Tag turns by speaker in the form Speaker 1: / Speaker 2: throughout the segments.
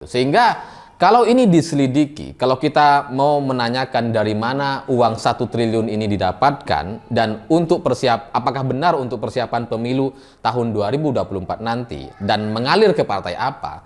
Speaker 1: Sehingga kalau ini diselidiki, kalau kita mau menanyakan dari mana uang 1 triliun ini didapatkan dan untuk apakah benar untuk persiapan pemilu tahun 2024 nanti dan mengalir ke partai apa,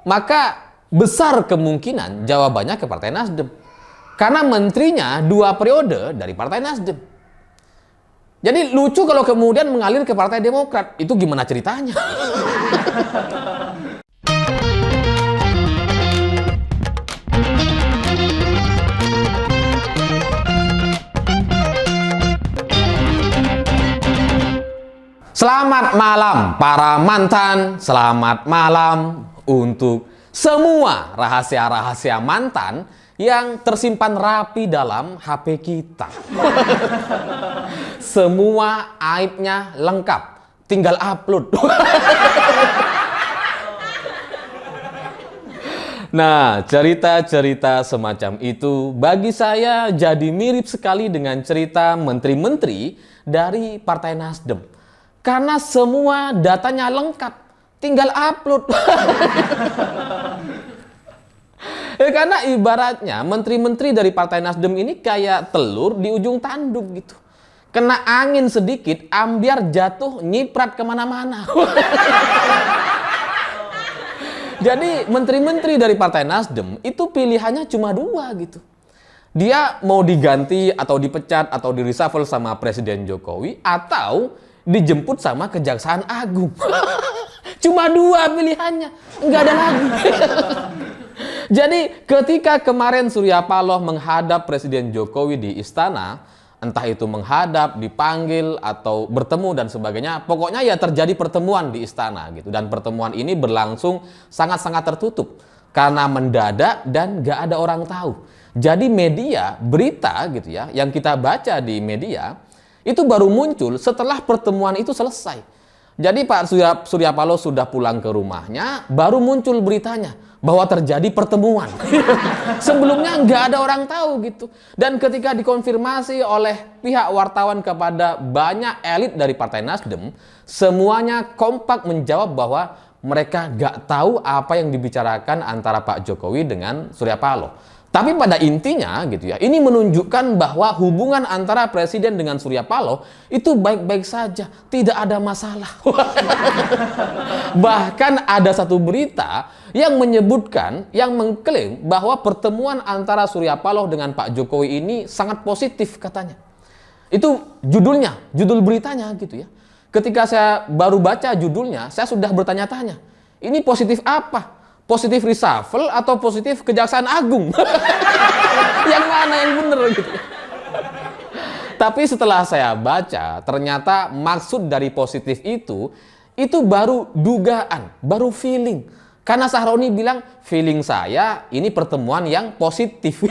Speaker 1: maka besar kemungkinan jawabannya ke Partai Nasdem. Karena menterinya 2 periode dari Partai Nasdem. Jadi lucu kalau kemudian mengalir ke Partai Demokrat. Itu gimana ceritanya? Selamat malam para mantan, selamat malam untuk semua rahasia-rahasia mantan yang tersimpan rapi dalam HP kita. Semua aibnya lengkap, tinggal upload. Nah, cerita-cerita semacam itu bagi saya jadi mirip sekali dengan cerita menteri-menteri dari Partai Nasdem. Karena semua datanya lengkap, tinggal upload. Karena ibaratnya menteri-menteri dari Partai Nasdem ini kayak telur di ujung tanduk gitu. Kena angin sedikit, ambiar jatuh, nyiprat kemana-mana. Jadi menteri-menteri dari Partai Nasdem itu pilihannya cuma 2 gitu. Dia mau diganti atau dipecat atau di-reshuffle sama Presiden Jokowi atau dijemput sama Kejaksaan Agung. Cuma 2 pilihannya, nggak ada lagi. Jadi ketika kemarin Surya Paloh menghadap Presiden Jokowi di istana, entah itu menghadap, dipanggil, atau bertemu dan sebagainya, pokoknya ya terjadi pertemuan di istana gitu. Dan pertemuan ini berlangsung sangat-sangat tertutup karena mendadak dan nggak ada orang tahu. Jadi media, berita gitu ya, yang kita baca di media itu baru muncul setelah pertemuan itu selesai. Jadi Pak Surya Paloh sudah pulang ke rumahnya, baru muncul beritanya bahwa terjadi pertemuan. Sebelumnya nggak ada orang tahu gitu. Dan ketika dikonfirmasi oleh pihak wartawan kepada banyak elit dari Partai Nasdem, semuanya kompak menjawab bahwa mereka nggak tahu apa yang dibicarakan antara Pak Jokowi dengan Surya Paloh. Tapi pada intinya gitu ya, ini menunjukkan bahwa hubungan antara Presiden dengan Surya Paloh itu baik-baik saja, tidak ada masalah. Bahkan ada satu berita yang menyebutkan, yang mengklaim bahwa pertemuan antara Surya Paloh dengan Pak Jokowi ini sangat positif katanya. Itu judulnya, judul beritanya gitu ya. Ketika saya baru baca judulnya, saya sudah bertanya-tanya, ini positif apa? Positif reshuffle atau positif Kejaksaan Agung? Yang mana yang benar gitu. Tapi setelah saya baca, ternyata maksud dari positif itu baru dugaan, baru feeling. Karena Sahroni bilang, feeling saya ini pertemuan yang positif.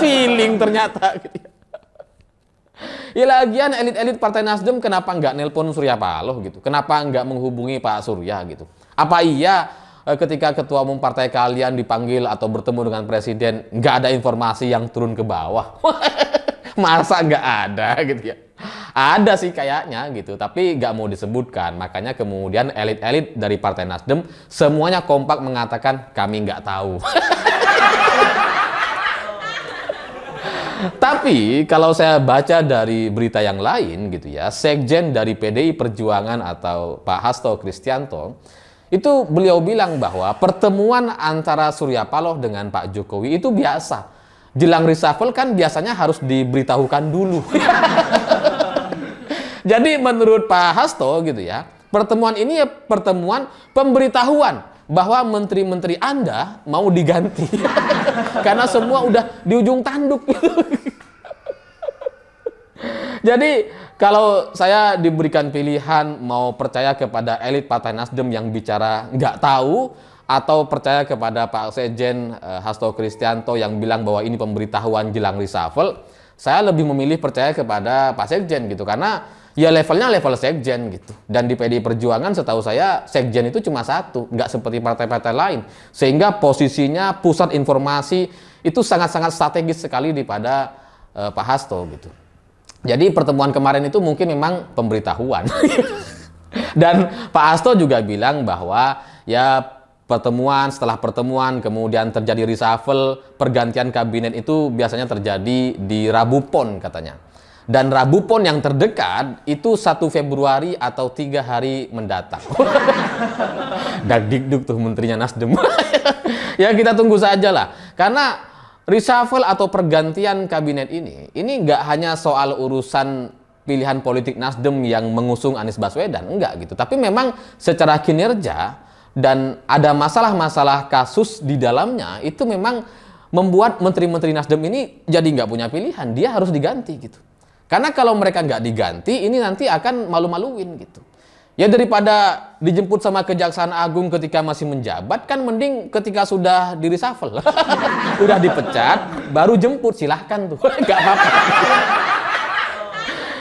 Speaker 1: Feeling ternyata gitu. Ya lagian elit-elit Partai Nasdem kenapa nggak nelpon Surya Paloh gitu? Kenapa nggak menghubungi Pak Surya gitu? Apa iya ketika ketua umum partai kalian dipanggil atau bertemu dengan presiden, nggak ada informasi yang turun ke bawah? Masa nggak ada gitu ya? Ada sih kayaknya gitu, tapi nggak mau disebutkan. Makanya kemudian elit-elit dari Partai Nasdem semuanya kompak mengatakan kami nggak tahu. Tapi kalau saya baca dari berita yang lain gitu ya, Sekjen dari PDI Perjuangan atau Pak Hasto Kristianto, itu beliau bilang bahwa pertemuan antara Surya Paloh dengan Pak Jokowi itu biasa. Jelang reshuffle kan biasanya harus diberitahukan dulu. Jadi menurut Pak Hasto gitu ya, pertemuan ini ya pertemuan pemberitahuan bahwa menteri-menteri Anda mau diganti. Karena semua udah di ujung tanduk. Jadi kalau saya diberikan pilihan mau percaya kepada elit Partai Nasdem yang bicara nggak tahu atau percaya kepada Pak Sekjen Hasto Kristianto yang bilang bahwa ini pemberitahuan jelang reshuffle, saya lebih memilih percaya kepada Pak Sekjen gitu karena ya levelnya level Sekjen gitu. Dan di PDI Perjuangan setahu saya Sekjen itu cuma 1, nggak seperti partai-partai lain. Sehingga posisinya pusat informasi itu sangat-sangat strategis sekali daripada Pak Hasto gitu. Jadi pertemuan kemarin itu mungkin memang pemberitahuan. Dan Pak Hasto juga bilang bahwa ya pertemuan setelah pertemuan, kemudian terjadi reshuffle, pergantian kabinet itu biasanya terjadi di Rabu Pon katanya. Dan Rabu Pon yang terdekat itu 1 Februari atau 3 hari mendatang. Dagdikduk tuh menterinya Nasdem. Ya kita tunggu saja lah. Karena reshuffle atau pergantian kabinet ini nggak hanya soal urusan pilihan politik Nasdem yang mengusung Anies Baswedan, enggak gitu. Tapi memang secara kinerja dan ada masalah-masalah kasus di dalamnya itu memang membuat menteri-menteri Nasdem ini jadi nggak punya pilihan, dia harus diganti gitu. Karena kalau mereka nggak diganti, ini nanti akan malu-maluin gitu. Ya daripada dijemput sama Kejaksaan Agung ketika masih menjabat, kan mending ketika sudah di reshuffle, udah dipecat, baru jemput, silahkan tuh, nggak apa-apa.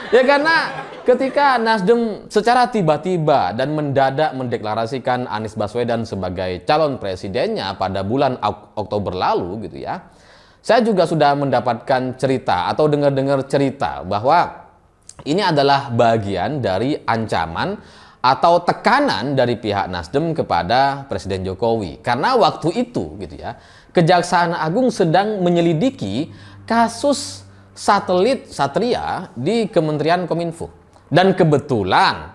Speaker 1: Ya karena ketika Nasdem secara tiba-tiba dan mendadak mendeklarasikan Anies Baswedan sebagai calon presidennya pada bulan Oktober lalu gitu ya. Saya juga sudah mendapatkan cerita atau dengar-dengar cerita bahwa ini adalah bagian dari ancaman atau tekanan dari pihak Nasdem kepada Presiden Jokowi. Karena waktu itu gitu ya, Kejaksaan Agung sedang menyelidiki kasus satelit Satria di Kementerian Kominfo. Dan kebetulan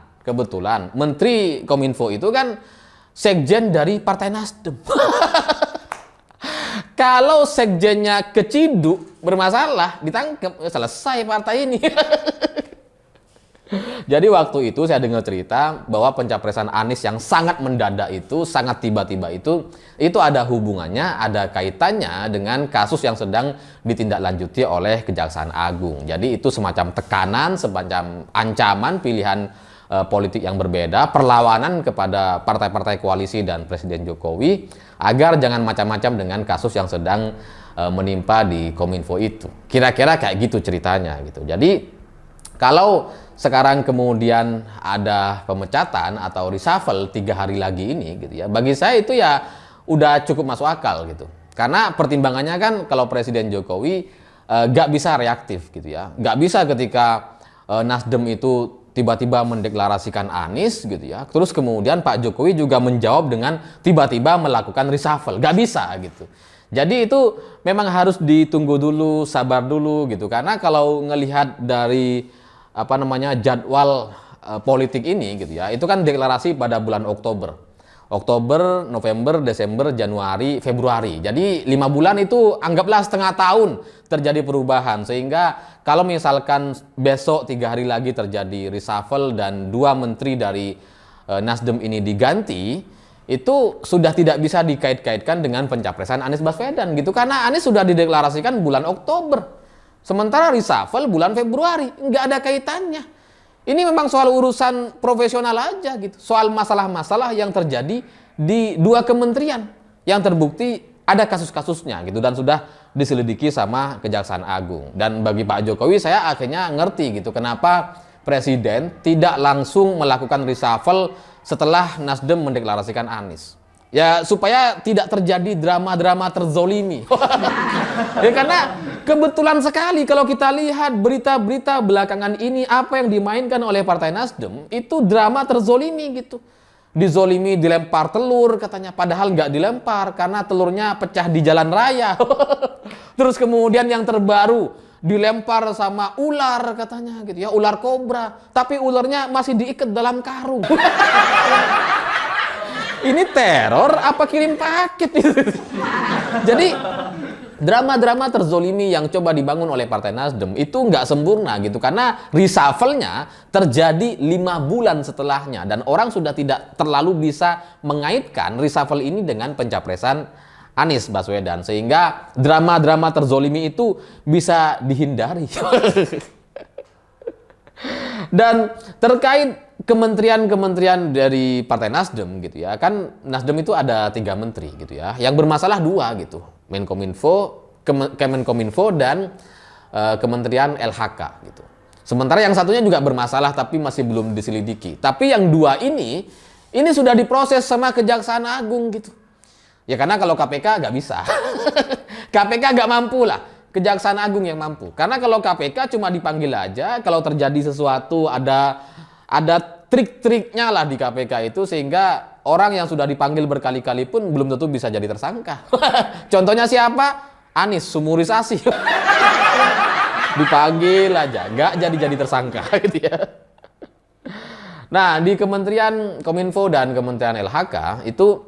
Speaker 1: Menteri Kominfo itu kan sekjen dari Partai Nasdem. Kalau sekjennya keciduk bermasalah, ditangkap, selesai partai ini. Jadi waktu itu saya dengar cerita bahwa pencapresan Anies yang sangat mendadak itu, sangat tiba-tiba itu ada hubungannya, ada kaitannya dengan kasus yang sedang ditindaklanjuti oleh Kejaksaan Agung. Jadi itu semacam tekanan, semacam ancaman pilihan politik yang berbeda, perlawanan kepada partai-partai koalisi dan Presiden Jokowi agar jangan macam-macam dengan kasus yang sedang menimpa di Kominfo itu. Kira-kira kayak gitu ceritanya gitu. Jadi kalau sekarang kemudian ada pemecatan atau reshuffle 3 hari lagi ini gitu ya, bagi saya itu ya udah cukup masuk akal gitu. Karena pertimbangannya kan kalau Presiden Jokowi nggak bisa reaktif gitu ya, nggak bisa ketika Nasdem itu tiba-tiba mendeklarasikan Anies gitu ya, terus kemudian Pak Jokowi juga menjawab dengan tiba-tiba melakukan reshuffle, nggak bisa gitu. Jadi itu memang harus ditunggu dulu, sabar dulu gitu. Karena kalau ngelihat dari jadwal politik ini gitu ya, itu kan deklarasi pada bulan Oktober, November, Desember, Januari, Februari. Jadi 5 bulan itu anggaplah setengah tahun terjadi perubahan. Sehingga kalau misalkan besok 3 hari lagi terjadi reshuffle dan 2 menteri dari Nasdem ini diganti, itu sudah tidak bisa dikait-kaitkan dengan pencapresan Anies Baswedan gitu. Karena Anies sudah dideklarasikan bulan Oktober. Sementara reshuffle bulan Februari, nggak ada kaitannya. Ini memang soal urusan profesional aja gitu. Soal masalah-masalah yang terjadi di 2 kementerian yang terbukti ada kasus-kasusnya gitu dan sudah diselidiki sama Kejaksaan Agung. Dan bagi Pak Jokowi saya akhirnya ngerti gitu kenapa Presiden tidak langsung melakukan reshuffle setelah Nasdem mendeklarasikan Anies. Ya supaya tidak terjadi drama-drama terzolimi. Ya karena kebetulan sekali kalau kita lihat berita-berita belakangan ini apa yang dimainkan oleh Partai Nasdem itu drama terzolimi gitu. Dizolimi, dilempar telur katanya, padahal nggak dilempar karena telurnya pecah di jalan raya. Terus kemudian yang terbaru dilempar sama ular katanya gitu ya, ular kobra, tapi ularnya masih diikat dalam karung. Ini teror apa kirim paket? Jadi drama-drama terzolimi yang coba dibangun oleh Partai Nasdem itu nggak sempurna gitu karena reshuffle-nya terjadi 5 bulan setelahnya dan orang sudah tidak terlalu bisa mengaitkan reshuffle ini dengan pencapresan Anies Baswedan sehingga drama-drama terzolimi itu bisa dihindari. Dan terkait kementerian-kementerian dari Partai Nasdem gitu ya, kan Nasdem itu ada 3 menteri gitu ya, yang bermasalah 2 gitu, Kemenkominfo dan Kementerian LHK gitu. Sementara yang satunya juga bermasalah tapi masih belum diselidiki. Tapi yang 2 ini sudah diproses sama Kejaksaan Agung gitu. Ya karena kalau KPK nggak bisa, KPK nggak mampu lah. Kejaksaan Agung yang mampu. Karena kalau KPK cuma dipanggil aja, kalau terjadi sesuatu ada trik-triknya lah di KPK itu sehingga orang yang sudah dipanggil berkali-kali pun belum tentu bisa jadi tersangka. Contohnya siapa? Anies, sumurisasi. Dipanggil aja, nggak jadi tersangka gitu ya. Nah, di Kementerian Kominfo dan Kementerian LHK itu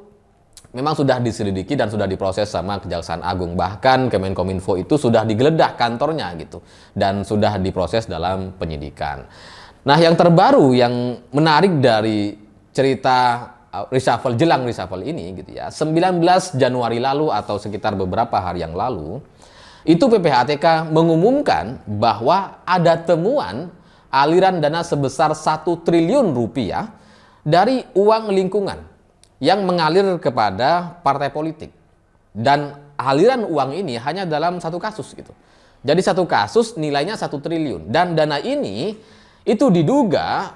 Speaker 1: memang sudah diselidiki dan sudah diproses sama Kejaksaan Agung. Bahkan Kemenkominfo itu sudah digeledah kantornya gitu dan sudah diproses dalam penyidikan. Nah, yang terbaru yang menarik dari cerita reshuffle jelang reshuffle ini gitu ya. 19 Januari lalu atau sekitar beberapa hari yang lalu, itu PPATK mengumumkan bahwa ada temuan aliran dana sebesar 1 triliun rupiah dari uang lingkungan yang mengalir kepada partai politik. Dan aliran uang ini hanya dalam satu kasus gitu. Jadi satu kasus nilainya 1 triliun. Dan dana ini itu diduga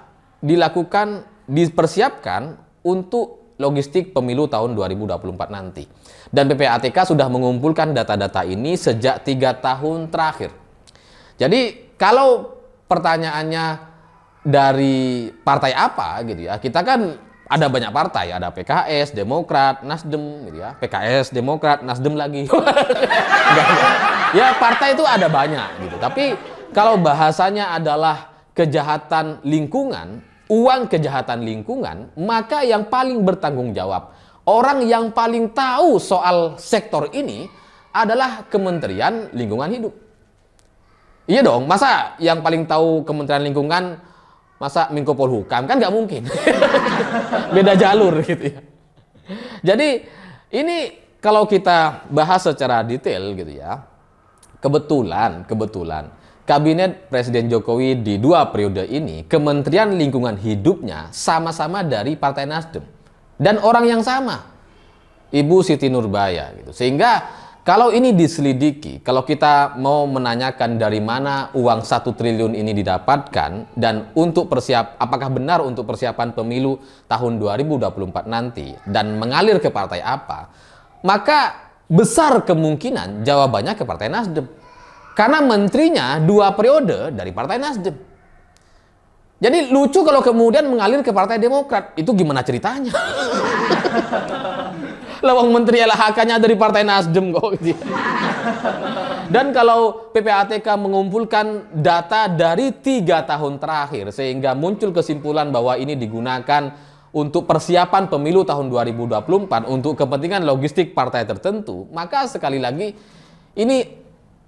Speaker 1: dipersiapkan untuk logistik pemilu tahun 2024 nanti. Dan PPATK sudah mengumpulkan data-data ini sejak 3 tahun terakhir. Jadi kalau pertanyaannya dari partai apa gitu ya, kita kan ada banyak partai, ada PKS, Demokrat, Nasdem gitu ya, PKS, Demokrat, Nasdem lagi. Ya partai itu ada banyak gitu. Tapi kalau bahasanya adalah kejahatan lingkungan, uang kejahatan lingkungan, maka yang paling bertanggung jawab, orang yang paling tahu soal sektor ini adalah Kementerian Lingkungan Hidup. Iya dong, masa yang paling tahu Kementerian Lingkungan, masa Menko Polhukam? Kan nggak mungkin. Beda jalur gitu ya. Jadi ini kalau kita bahas secara detail gitu ya, kebetulan Kabinet Presiden Jokowi di 2 periode ini, Kementerian Lingkungan Hidupnya sama-sama dari Partai Nasdem. Dan orang yang sama, Ibu Siti Nurbaya. Gitu. Sehingga kalau ini diselidiki, kalau kita mau menanyakan dari mana uang 1 triliun ini didapatkan, dan untuk apakah benar untuk persiapan pemilu tahun 2024 nanti, dan mengalir ke partai apa, maka besar kemungkinan jawabannya ke Partai Nasdem. Karena menterinya 2 periode dari Partai Nasdem. Jadi lucu kalau kemudian mengalir ke Partai Demokrat. Itu gimana ceritanya? Lawang menteri LHK-nya dari Partai Nasdem kok. Dan kalau PPATK mengumpulkan data dari 3 tahun terakhir, sehingga muncul kesimpulan bahwa ini digunakan untuk persiapan pemilu tahun 2024 untuk kepentingan logistik partai tertentu, maka sekali lagi ini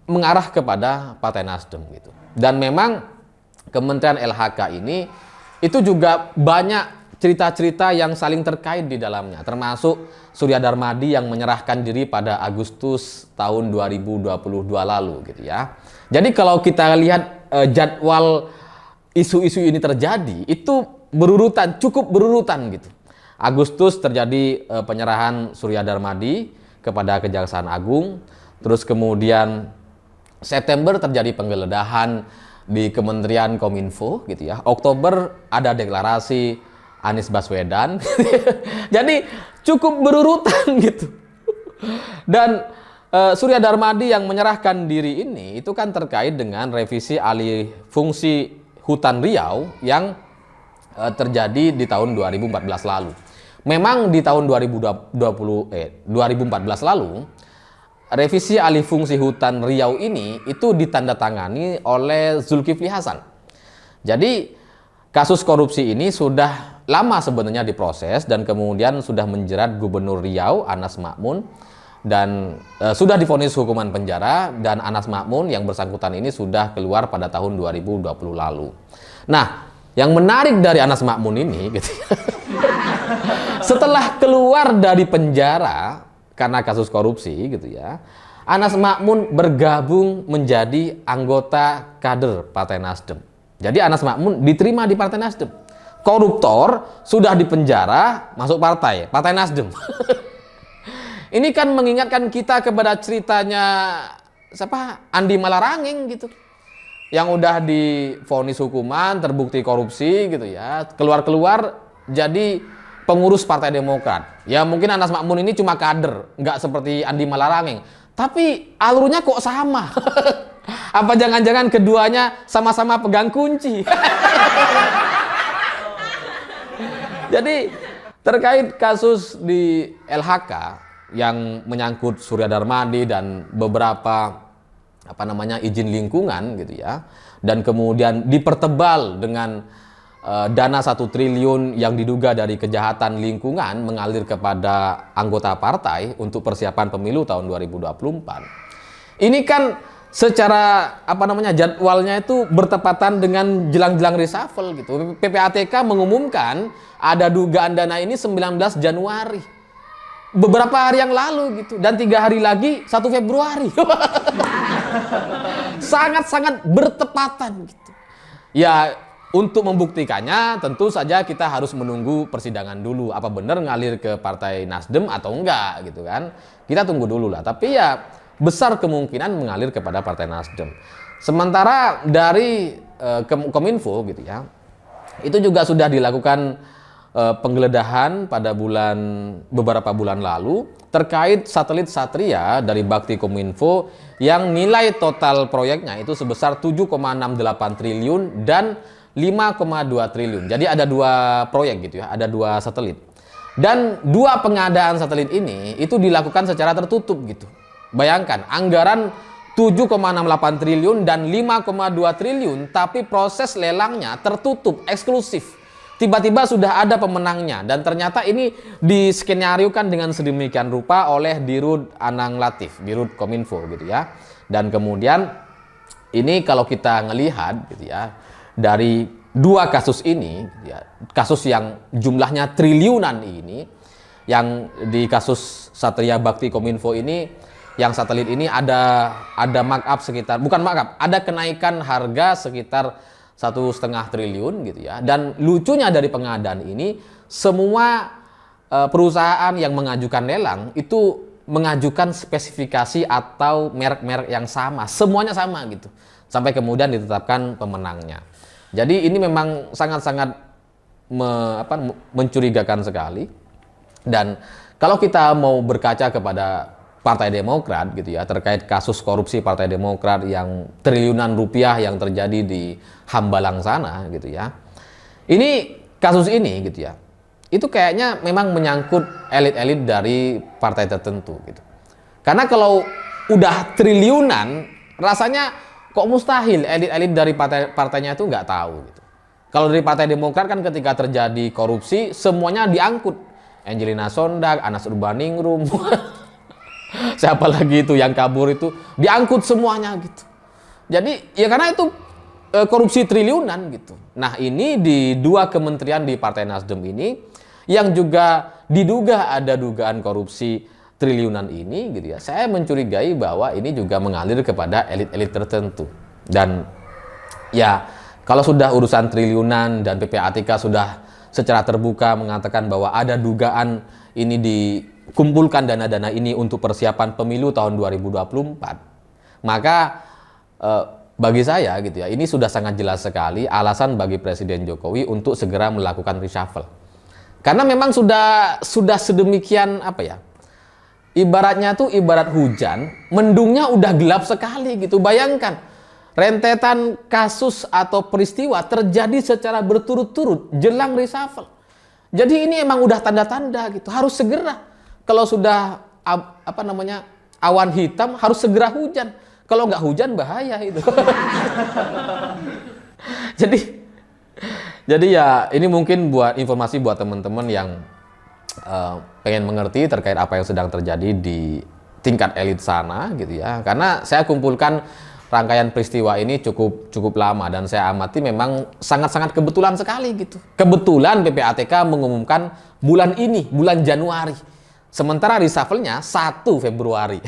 Speaker 1: mengarah kepada Partai Nasdem gitu. Dan memang Kementerian LHK ini itu juga banyak cerita-cerita yang saling terkait di dalamnya, termasuk Surya Darmadi yang menyerahkan diri pada Agustus tahun 2022 lalu gitu ya. Jadi kalau kita lihat jadwal isu-isu ini terjadi, itu cukup berurutan gitu. Agustus terjadi penyerahan Surya Darmadi kepada Kejaksaan Agung, terus kemudian September terjadi penggeledahan di Kementerian Kominfo gitu ya. Oktober ada deklarasi Anies Baswedan. Jadi cukup berurutan gitu. Dan Surya Darmadi yang menyerahkan diri ini itu kan terkait dengan revisi alih fungsi hutan Riau yang terjadi di tahun 2014 lalu. Memang di tahun 2014 lalu revisi alih fungsi hutan Riau ini itu ditandatangani oleh Zulkifli Hasan. Jadi kasus korupsi ini sudah lama sebenarnya diproses dan kemudian sudah menjerat Gubernur Riau Anas Makmun dan sudah divonis hukuman penjara, dan Anas Makmun yang bersangkutan ini sudah keluar pada tahun 2020 lalu. Nah, yang menarik dari Anas Makmun ini gitu, setelah keluar dari penjara karena kasus korupsi gitu ya, Anas Makmun bergabung menjadi anggota kader Partai Nasdem. Jadi Anas Makmun diterima di Partai Nasdem. Koruptor sudah dipenjara, masuk Partai Nasdem. Ini kan mengingatkan kita kepada ceritanya siapa? Andi Malarangeng gitu. Yang udah divonis hukuman, terbukti korupsi gitu ya. Keluar-keluar jadi pengurus Partai Demokrat. Ya mungkin Anas Makmun ini cuma kader, nggak seperti Andi Malarangeng. Tapi alurnya kok sama. Apa jangan-jangan keduanya sama-sama pegang kunci? Jadi terkait kasus di LHK yang menyangkut Surya Darmadi dan beberapa izin lingkungan gitu ya, dan kemudian dipertebal dengan dana 1 triliun yang diduga dari kejahatan lingkungan mengalir kepada anggota partai untuk persiapan pemilu tahun 2024. Ini kan secara jadwalnya itu bertepatan dengan jelang-jelang reshuffle gitu. PPATK mengumumkan ada dugaan dana ini 19 Januari. Beberapa hari yang lalu gitu, dan 3 hari lagi 1 Februari. Sangat-sangat bertepatan gitu. Ya, untuk membuktikannya tentu saja kita harus menunggu persidangan dulu, apa benar ngalir ke Partai Nasdem atau enggak gitu kan. Kita tunggu dulu lah, tapi ya besar kemungkinan mengalir kepada Partai Nasdem. Sementara dari Kominfo gitu ya, itu juga sudah dilakukan penggeledahan pada beberapa bulan lalu terkait satelit Satria dari Bakti Kominfo yang nilai total proyeknya itu sebesar 7,68 triliun dan 5,2 triliun. Jadi ada 2 proyek gitu ya, ada 2 satelit. Dan 2 pengadaan satelit ini itu dilakukan secara tertutup gitu. Bayangkan, anggaran 7,68 triliun dan 5,2 triliun, tapi proses lelangnya tertutup, eksklusif. Tiba-tiba sudah ada pemenangnya, dan ternyata ini diskenariokan dengan sedemikian rupa oleh Dirut Anang Latif, Dirut Kominfo gitu ya. Dan kemudian ini kalau kita ngelihat gitu ya, dari 2 kasus ini, ya, kasus yang jumlahnya triliunan ini, yang di kasus Satria Bakti Kominfo ini, yang satelit ini ada markup sekitar, bukan markup, ada kenaikan harga sekitar 1,5 triliun gitu ya. Dan lucunya dari pengadaan ini, semua perusahaan yang mengajukan lelang itu mengajukan spesifikasi atau merek-merek yang sama, semuanya sama gitu, sampai kemudian ditetapkan pemenangnya. Jadi ini memang sangat-sangat mencurigakan sekali. Dan kalau kita mau berkaca kepada Partai Demokrat gitu ya, terkait kasus korupsi Partai Demokrat yang triliunan rupiah yang terjadi di Hambalang sana gitu ya. Ini kasus ini gitu ya, itu kayaknya memang menyangkut elit-elit dari partai tertentu gitu. Karena kalau udah triliunan, rasanya kok mustahil elit-elit dari partainya itu nggak tahu gitu. Kalau dari Partai Demokrat kan ketika terjadi korupsi semuanya diangkut. Angelina Sondag, Anas Urbaningrum, siapa lagi itu yang kabur itu diangkut semuanya gitu. Jadi ya karena itu korupsi triliunan gitu. Nah ini di 2 kementerian di Partai Nasdem ini yang juga diduga ada dugaan korupsi triliunan ini gitu ya. Saya mencurigai bahwa ini juga mengalir kepada elit-elit tertentu. Dan ya kalau sudah urusan triliunan dan PPATK sudah secara terbuka mengatakan bahwa ada dugaan ini dikumpulkan dana-dana ini untuk persiapan pemilu tahun 2024, maka bagi saya gitu ya, ini sudah sangat jelas sekali alasan bagi Presiden Jokowi untuk segera melakukan reshuffle. Karena memang sudah sedemikian ibaratnya tuh ibarat hujan, mendungnya udah gelap sekali gitu. Bayangkan, rentetan kasus atau peristiwa terjadi secara berturut-turut jelang reshuffle. Jadi ini emang udah tanda-tanda gitu, harus segera. Kalau sudah awan hitam harus segera hujan. Kalau nggak hujan bahaya itu. Jadi ya ini mungkin buat informasi buat teman-teman yang pengen mengerti terkait apa yang sedang terjadi di tingkat elit sana gitu ya. Karena saya kumpulkan rangkaian peristiwa ini cukup lama dan saya amati memang sangat-sangat kebetulan sekali gitu. Kebetulan PPATK mengumumkan bulan ini, bulan Januari. Sementara reshuffle-nya 1 Februari.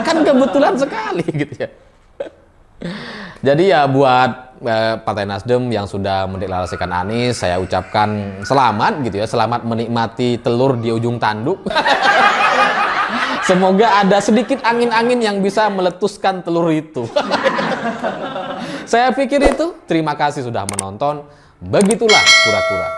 Speaker 1: Kan kebetulan sekali gitu ya. Jadi ya buat Partai Nasdem yang sudah mendeklarasikan Anies, saya ucapkan selamat gitu ya. Selamat menikmati telur di ujung tanduk. Semoga ada sedikit angin-angin yang bisa meletuskan telur itu. Saya pikir itu. Terima kasih sudah menonton. Begitulah kura-kura.